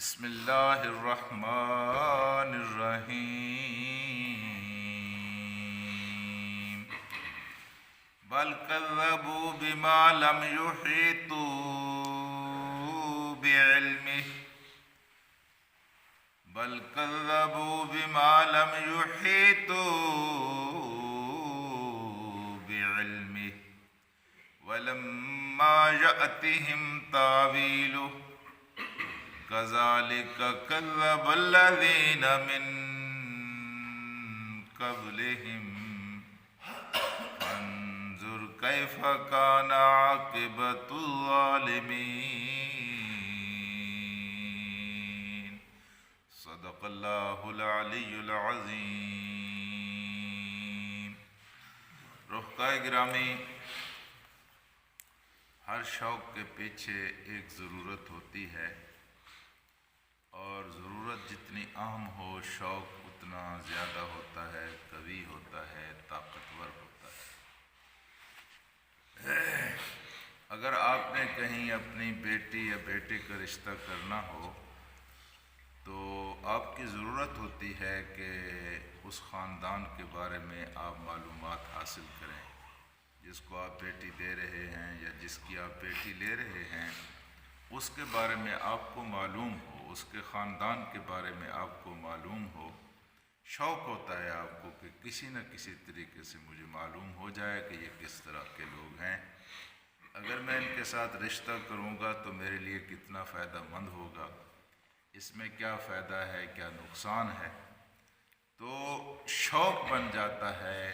بسم اللہ الرحمن الرحیم بل کذبوا بما لم يحيطوا بعلمه بل کذبوا بما لم يحيطوا بعلمه ولما يأتهم تاويله كذلك كذب الذين من قبلهم فانظر كيف كان عاقبة الظالمين صدق اللہ العلی العظیم۔ رفقائے گرامی، ہر شوق کے پیچھے ایک ضرورت ہوتی ہے، اور ضرورت جتنی اہم ہو شوق اتنا زیادہ ہوتا ہے، قوی ہوتا ہے، طاقتور ہوتا ہے۔ اگر آپ نے کہیں اپنی بیٹی یا بیٹے کا رشتہ کرنا ہو تو آپ کی ضرورت ہوتی ہے کہ اس خاندان کے بارے میں آپ معلومات حاصل کریں۔ جس کو آپ بیٹی دے رہے ہیں یا جس کی آپ بیٹی لے رہے ہیں اس کے بارے میں آپ کو معلوم ہو، اس کے خاندان کے بارے میں آپ کو معلوم ہو۔ شوق ہوتا ہے آپ کو کہ کسی نہ کسی طریقے سے مجھے معلوم ہو جائے کہ یہ کس طرح کے لوگ ہیں، اگر میں ان کے ساتھ رشتہ کروں گا تو میرے لیے کتنا فائدہ مند ہوگا، اس میں کیا فائدہ ہے، کیا نقصان ہے۔ تو شوق بن جاتا ہے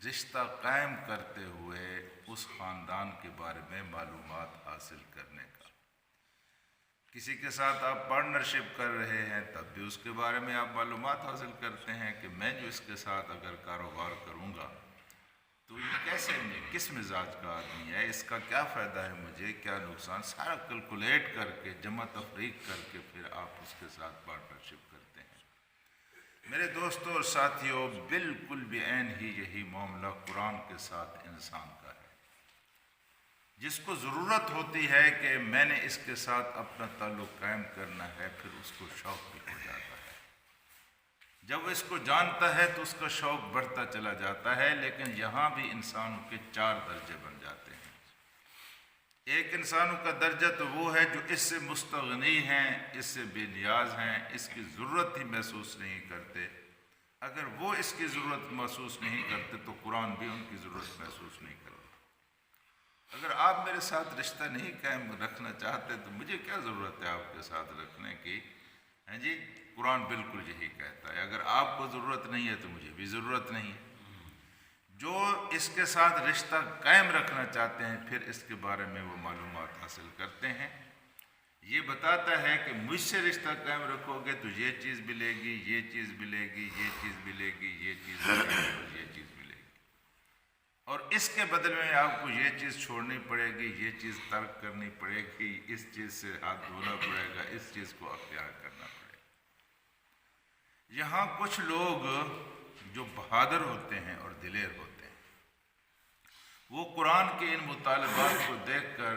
رشتہ قائم کرتے ہوئے اس خاندان کے بارے میں معلومات حاصل کرنے کا۔ کسی کے ساتھ آپ پارٹنرشپ کر رہے ہیں تب بھی اس کے بارے میں آپ معلومات حاصل کرتے ہیں کہ میں جو اس کے ساتھ اگر کاروبار کروں گا تو یہ کیسے کس مزاج کا آدمی ہے، اس کا کیا فائدہ ہے مجھے، کیا نقصان، سارا کیلکولیٹ کر کے جمع تفریق کر کے پھر آپ اس کے ساتھ پارٹنرشپ کرتے ہیں۔ میرے دوستوں اور ساتھیوں، بالکل بھی عین ہی یہی معاملہ قرآن کے ساتھ انسان کا ہے۔ جس کو ضرورت ہوتی ہے کہ میں نے اس کے ساتھ اپنا تعلق قائم کرنا ہے، پھر اس کو شوق بھی ہو جاتا ہے۔ جب وہ اس کو جانتا ہے تو اس کا شوق بڑھتا چلا جاتا ہے، لیکن یہاں بھی انسانوں کے 4 درجے بن جاتے ہیں۔ ایک انسانوں کا درجہ تو وہ ہے جو اس سے مستغنی ہیں، اس سے بے نیاز ہیں، اس کی ضرورت ہی محسوس نہیں کرتے۔ اگر وہ اس کی ضرورت محسوس نہیں کرتے تو قرآن بھی ان کی ضرورت محسوس نہیں کرتا۔ اگر آپ میرے ساتھ رشتہ نہیں قائم رکھنا چاہتے تو مجھے کیا ضرورت ہے آپ کے ساتھ رکھنے کی؟ ہیں جی، قرآن بالکل یہی کہتا ہے، اگر آپ کو ضرورت نہیں ہے تو مجھے بھی ضرورت نہیں ہے۔ جو اس کے ساتھ رشتہ قائم رکھنا چاہتے ہیں پھر اس کے بارے میں وہ معلومات حاصل کرتے ہیں۔ یہ بتاتا ہے کہ مجھ سے رشتہ قائم رکھو گے تو یہ چیز ملے گی، یہ چیز ملے گی، یہ چیز ملے گی، یہ چیز ملے گی اور یہ چیز ملے گی، اور اس کے بدلے میں آپ کو یہ چیز چھوڑنی پڑے گی، یہ چیز ترک کرنی پڑے گی، اس چیز سے ہاتھ دھونا پڑے گا، اس چیز کو اختیار کرنا پڑے گا۔ یہاں کچھ لوگ جو بہادر ہوتے ہیں اور دلیر ہوتے ہیں وہ قرآن کے ان مطالبات کو دیکھ کر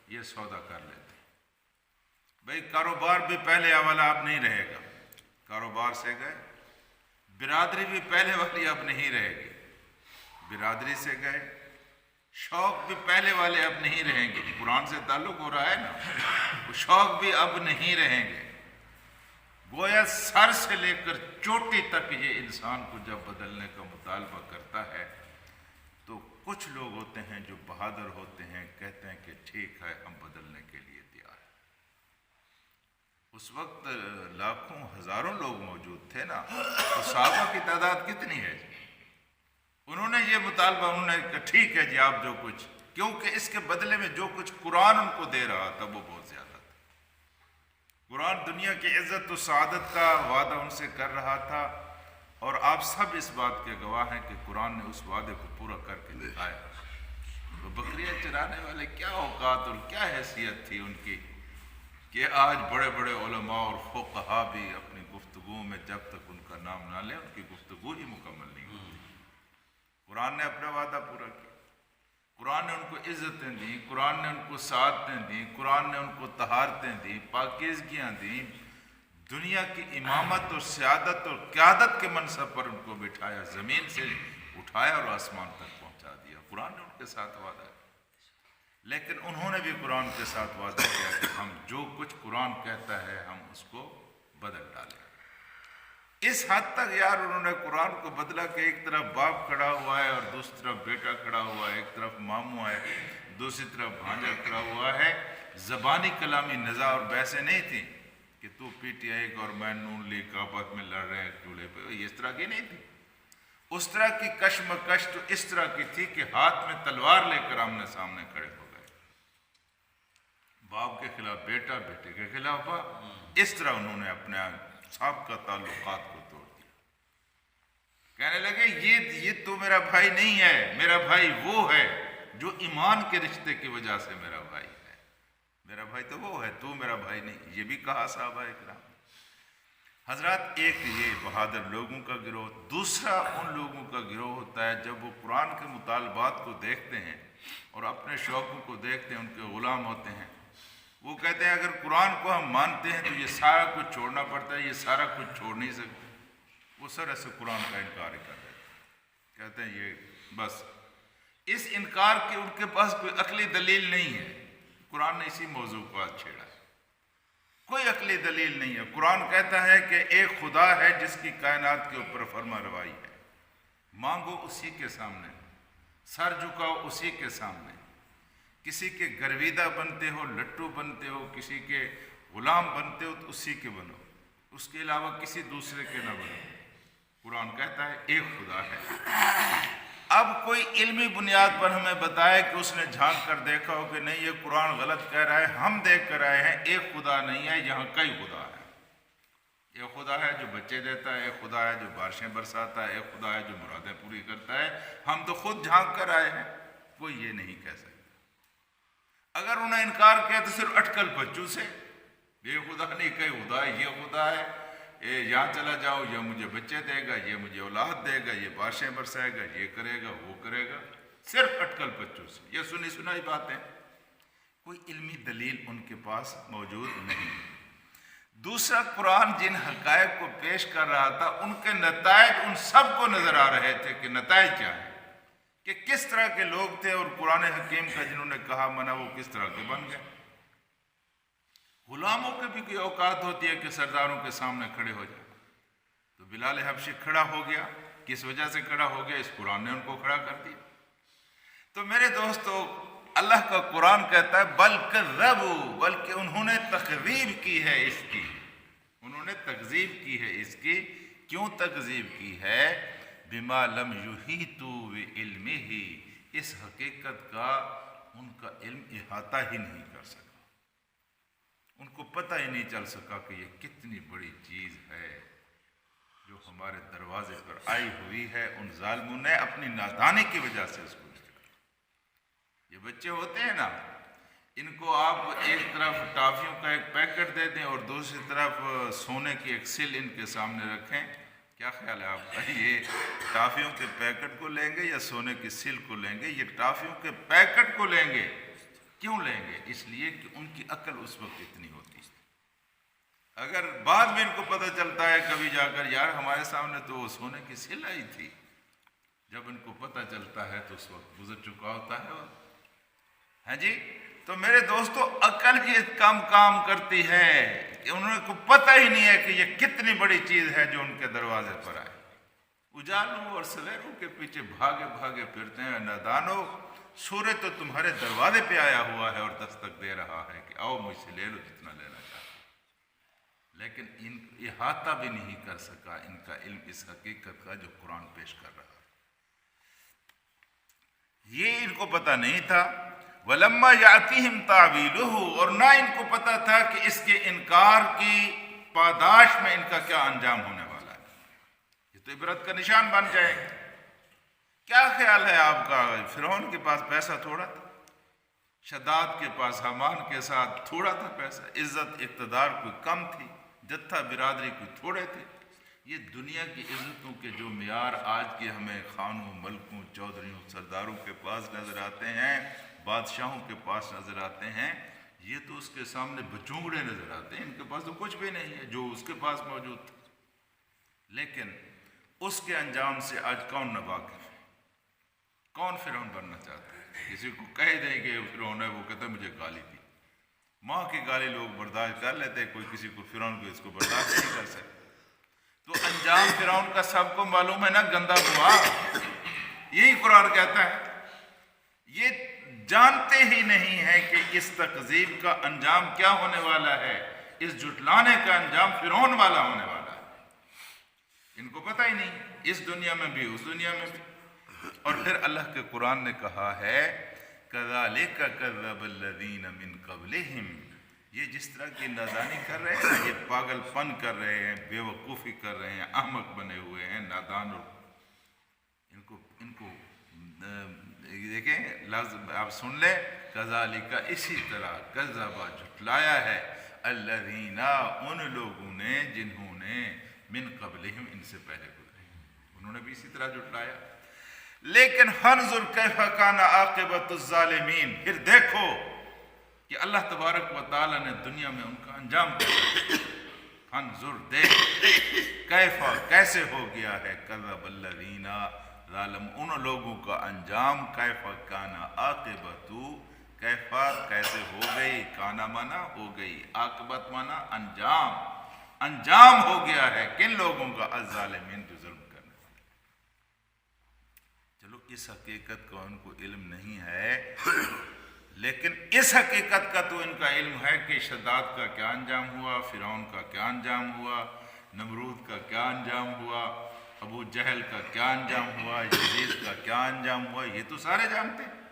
یہ سودا کر لیتے ہیں۔ بھئی کاروبار بھی پہلے والا اب نہیں رہے گا، کاروبار سے گئے۔ برادری بھی پہلے والی اب نہیں رہے گی، برادری سے گئے۔ شوق بھی پہلے والے اب نہیں رہیں گے، قرآن سے تعلق ہو رہا ہے نا، وہ شوق بھی اب نہیں رہیں گے۔ گویا سر سے لے کر چوٹی تک یہ انسان کو جب بدلنے کا مطالبہ کرتا ہے تو کچھ لوگ ہوتے ہیں جو بہادر ہوتے ہیں، کہتے ہیں کہ ٹھیک ہے ہم بدلنے کے لیے تیار ہیں۔ اس وقت لاکھوں ہزاروں لوگ موجود تھے نا، تو صحابہ کی تعداد کتنی ہے؟ انہوں نے یہ مطالبہ انہوں نے کہا ٹھیک ہے جی آپ جو کچھ، کیونکہ اس کے بدلے میں جو کچھ قرآن ان کو دے رہا تھا وہ بہت زیادہ تھا۔ قرآن دنیا کی عزت و سعادت کا وعدہ ان سے کر رہا تھا، اور آپ سب اس بات کے گواہ ہیں کہ قرآن نے اس وعدے کو پورا کر کے دکھایا۔ تو بکریاں چرانے والے کیا اوقات اور کیا حیثیت تھی ان کی کہ آج بڑے بڑے علماء اور فقہا بھی اپنی گفتگو میں جب تک ان کا نام نہ لیں ان کی گفتگو ہی مکمل نہیں ہوتی۔ قرآن نے اپنا وعدہ پورا کیا۔ قرآن نے ان کو عزتیں دیں، قرآن نے ان کو سعادتیں دیں، قرآن نے ان کو طہارتیں دیں، پاکیزگیاں دیں، دنیا کی امامت اور سیادت اور قیادت کے منصب پر ان کو بٹھایا، زمین سے اٹھایا اور آسمان تک پہنچا دیا۔ قرآن نے ان کے ساتھ وعدہ کیا، لیکن انہوں نے بھی قرآن کے ساتھ وعدہ کیا کہ ہم جو کچھ قرآن کہتا ہے ہم اس کو بدل ڈالیں۔ اس حد تک یار انہوں نے قرآن کو بدلا کہ ایک طرف باپ کھڑا ہوا ہے اور دوسری طرف بیٹا کھڑا ہوا ہے، ایک طرف ماموں ہے، دوسری طرف بھانجا کھڑا ہوا ہے۔ زبانی کلامی نزاع اور بحثیں نہیں تھیں کہ تو پی ٹی آئی اور میں نون لیگ آپس میں لڑ رہے ہیں چولہے پہ، اس طرح کی نہیں تھی۔ اس طرح کی کشمکش تو اس طرح کی تھی کہ ہاتھ میں تلوار لے کر آمنے سامنے کھڑے ہو گئے، باپ کے خلاف بیٹا، بیٹے کے خلاف باپ۔ اس طرح انہوں نے اپنے سابقہ تعلقات کو توڑ دیا۔ کہنے لگے یہ تو میرا بھائی نہیں ہے، میرا بھائی وہ ہے جو ایمان کے رشتے کی وجہ سے میرا بھائی ہے، میرا بھائی تو وہ ہے، تو میرا بھائی نہیں۔ یہ بھی کہا صحابہ اکرام۔ حضرات، ایک یہ بہادر لوگوں کا گروہ، دوسرا ان لوگوں کا گروہ ہوتا ہے جب وہ قرآن کے مطالبات کو دیکھتے ہیں اور اپنے شوقوں کو دیکھتے ہیں، ان کے غلام ہوتے ہیں، وہ کہتے ہیں اگر قرآن کو ہم مانتے ہیں تو یہ سارا کچھ چھوڑنا پڑتا ہے، یہ سارا کچھ چھوڑ نہیں سکتے۔ وہ سر سے قرآن کا انکار ہی کر دیتے ہیں، کہتے ہیں یہ بس۔ اس انکار کی ان کے پاس کوئی عقلی دلیل نہیں ہے۔ قرآن نے اسی موضوع کو چھیڑا ہے، کوئی عقلی دلیل نہیں ہے۔ قرآن کہتا ہے کہ ایک خدا ہے جس کی کائنات کے اوپر فرما روائی ہے، مانگو اسی کے سامنے، سر جھکاؤ اسی کے سامنے، کسی کے گرویدہ بنتے ہو، لٹو بنتے ہو، کسی کے غلام بنتے ہو تو اسی کے بنو، اس کے علاوہ کسی دوسرے کے نہ بنو۔ قرآن کہتا ہے ایک خدا ہے۔ اب کوئی علمی بنیاد پر ہمیں بتائے کہ اس نے جھانک کر دیکھا ہو کہ نہیں یہ قرآن غلط کہہ رہا ہے، ہم دیکھ کر آئے ہیں ایک خدا نہیں ہے، یہاں کئی خدا ہے۔ ایک خدا ہے جو بچے دیتا ہے، ایک خدا ہے جو بارشیں برساتا ہے، ایک خدا ہے جو مرادیں پوری کرتا ہے۔ ہم تو خود جھانک کر آئے ہیں، کوئی یہ نہیں کہہ سکتا۔ اگر انہیں انکار کیا تو صرف اٹکل بچوں سے، یہ خدا نہیں کئی خدا ہے، یہ خدا ہے، یہاں چلا جاؤ، یہ مجھے بچے دے گا، یہ مجھے اولاد دے گا، یہ بارشیں برسائے گا، یہ کرے گا، وہ کرے گا، صرف اٹکل بچوں سے، یہ سنی سنائی باتیں، کوئی علمی دلیل ان کے پاس موجود نہیں۔ دوسرا، قرآن جن حقائق کو پیش کر رہا تھا ان کے نتائج ان سب کو نظر آ رہے تھے کہ نتائج کیا ہیں، کہ کس طرح کے لوگ تھے، اور قرآن حکیم کا جنہوں نے کہا منا وہ کس طرح کے بن گئے۔ غلاموں کے بھی کوئی اوقات ہوتی ہے کہ سرداروں کے سامنے کھڑے ہو جائیں، تو بلال حبشی کھڑا ہو گیا، کس وجہ سے کھڑا ہو گیا؟ اس قرآن نے ان کو کھڑا کر دیا۔ تو میرے دوستو، اللہ کا قرآن کہتا ہے بلکہ انہوں نے تکذیب کی ہے اس کی، انہوں نے تکذیب کی ہے اس کی۔ کیوں تکذیب کی ہے؟ بما لم یحیطوا بعلمہ، اس حقیقت کا ان کا علم احاطہ ہی نہیں کر سکا، ان کو پتہ ہی نہیں چل سکا کہ یہ کتنی بڑی چیز ہے جو ہمارے دروازے پر آئی ہوئی ہے۔ ان ظالموں نے اپنی نادانی کی وجہ سے اس کو نکالا۔ یہ بچے ہوتے ہیں نا، ان کو آپ ایک طرف ٹافیوں کا ایک پیکٹ دے دیں اور دوسری طرف سونے کی ایک سل ان کے سامنے رکھیں، کیا خیال ہے آپ کا؟ یہ ٹافیوں کے پیکٹ کو لیں گے یا سونے کی سل کو لیں گے؟ یہ ٹافیوں کے پیکٹ کو لیں گے۔ کیوں لیں گے؟ اس لیے کہ ان کی عقل اس وقت اتنی ہوتی ہے۔ اگر بعد میں ان کو پتہ چلتا ہے کبھی جا کر یار ہمارے سامنے تو وہ سونے کی سل آئی تھی، جب ان کو پتہ چلتا ہے تو اس وقت گزر چکا ہوتا ہے۔ ہاں جی، تو میرے دوستو، عقل یہ کام کرتی ہے کہ انہوں کو پتہ ہی نہیں ہے کہ یہ کتنی بڑی چیز ہے جو ان کے دروازے پر آئے۔ اجالوں اور سویروں کے پیچھے بھاگے بھاگے پھرتے ہیں۔ نادانو، سورج تو تمہارے دروازے پہ آیا ہوا ہے اور دستک دے رہا ہے کہ آؤ مجھ سے لے لو جتنا لینا چاہتے، لیکن ان احاطہ بھی نہیں کر سکا ان کا علم اس حقیقت کا جو قرآن پیش کر رہا ہے۔ یہ ان کو پتہ نہیں تھا۔ وَلَمَّا يَأْتِهِمْ تَعْوِيلُهُ، اور نہ ان کو پتہ تھا کہ اس کے انکار کی پاداش میں ان کا کیا انجام ہونے والا ہے۔ یہ تو عبرت کا نشان بن جائے گا۔ کیا خیال ہے آپ کا؟ فرعون کے پاس پیسہ تھوڑا تھا، شداد کے پاس حامان کے ساتھ تھوڑا تھا پیسہ، عزت اقتدار کوئی کم تھی، جتھا برادری کوئی تھوڑے تھے، یہ دنیا کی عزتوں کے جو معیار آج کے ہمیں خانوں، ملکوں، چودھریوں، سرداروں کے پاس نظر آتے ہیں، بادشاہوں کے پاس نظر آتے ہیں، یہ تو اس کے سامنے بچونگڑے نظر آتے ہیں. ان کے پاس تو کچھ بھی نہیں ہے جو اس کے پاس موجود تھا. لیکن اس کے انجام سے آج کون نہ واقف ہے؟ کون فرعون بننا چاہتا ہے؟ کسی کو کہہ دیں کہ فرعون ہے، وہ کہتا ہے مجھے گالی دی. ماں کی گالی لوگ برداشت کر لیتے، کوئی کسی کو فرعون کو اس کو برداشت نہیں کر سکتے. تو انجام فرعون کا سب کو معلوم ہے نا، گندا ہوا. یہی قرآن کہتا ہے. یہ جانتے ہی نہیں ہے کہ اس تکذیب کا انجام کیا ہونے والا ہے، اس جھٹلانے کا انجام فرعون والا ہونے والا ہے. ان کو پتہ ہی نہیں، اس دنیا میں بھی اس دنیا میں بھی. اور پھر اللہ کے قرآن نے کہا ہے کذالک کذب الذین من قبلہم، یہ جس طرح کی نادانی کر رہے ہیں، یہ پاگل پن کر رہے ہیں، بے وقوفی کر رہے ہیں، احمق بنے ہوئے ہیں، نادان. ان کو دیکھیں لفظ آپ سن لیں، کذالک اسی طرح، کذبا جھٹلایا ہے، الذین ان لوگوں نے جنہوں نے من قبلہم ان سے پہلے گزرے، انہوں نے بھی اسی طرح جھٹلایا. لیکن فانظر کیف کان عاقبۃ الظالمین، پھر دیکھو کہ اللہ تبارک و تعالیٰ نے دنیا میں ان کا انجام کیا. فانظر دیکھ، کیف کیسے ہو گیا ہے، کذب الذین ظالم ان لوگوں کا انجام، کیف کان عاقبۃ کیف کیسے ہو گئی، کانا مانا ہو گئی، عاقبت مانا انجام، انجام ہو گیا ہے کن لوگوں کا، الظالمین جو ظلم کرنے. چلو اس حقیقت کا ان کو علم نہیں ہے، لیکن اس حقیقت کا تو ان کا علم ہے کہ شداد کا کیا انجام ہوا، فرعون کا کیا انجام ہوا، نمرود کا کیا انجام ہوا، ابو جہل کا کیا انجام ہوا، یزید کا کیا انجام ہوا. یہ تو سارے جانتے ہیں.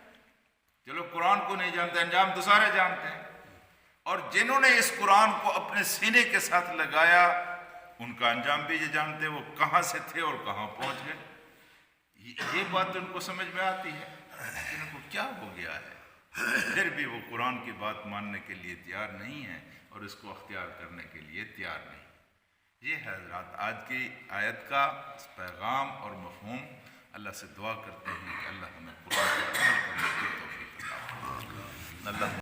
چلو قرآن کو نہیں جانتے، انجام تو سارے جانتے ہیں. اور جنہوں نے اس قرآن کو اپنے سینے کے ساتھ لگایا ان کا انجام بھی یہ جانتے، وہ کہاں سے تھے اور کہاں پہنچ گئے. یہ بات ان کو سمجھ میں آتی ہے کہ ان کو کیا ہو گیا ہے. پھر بھی وہ قرآن کی بات ماننے کے لیے تیار نہیں ہے اور اس کو اختیار کرنے کے لیے تیار نہیں. یہ ہے حضرات آج کی آیت کا پیغام اور مفہوم. اللہ سے دعا کرتے ہیں کہ اللہ ہمیں قرآن پر عمل کرنے کی توفیق عطا فرمائے. اللہ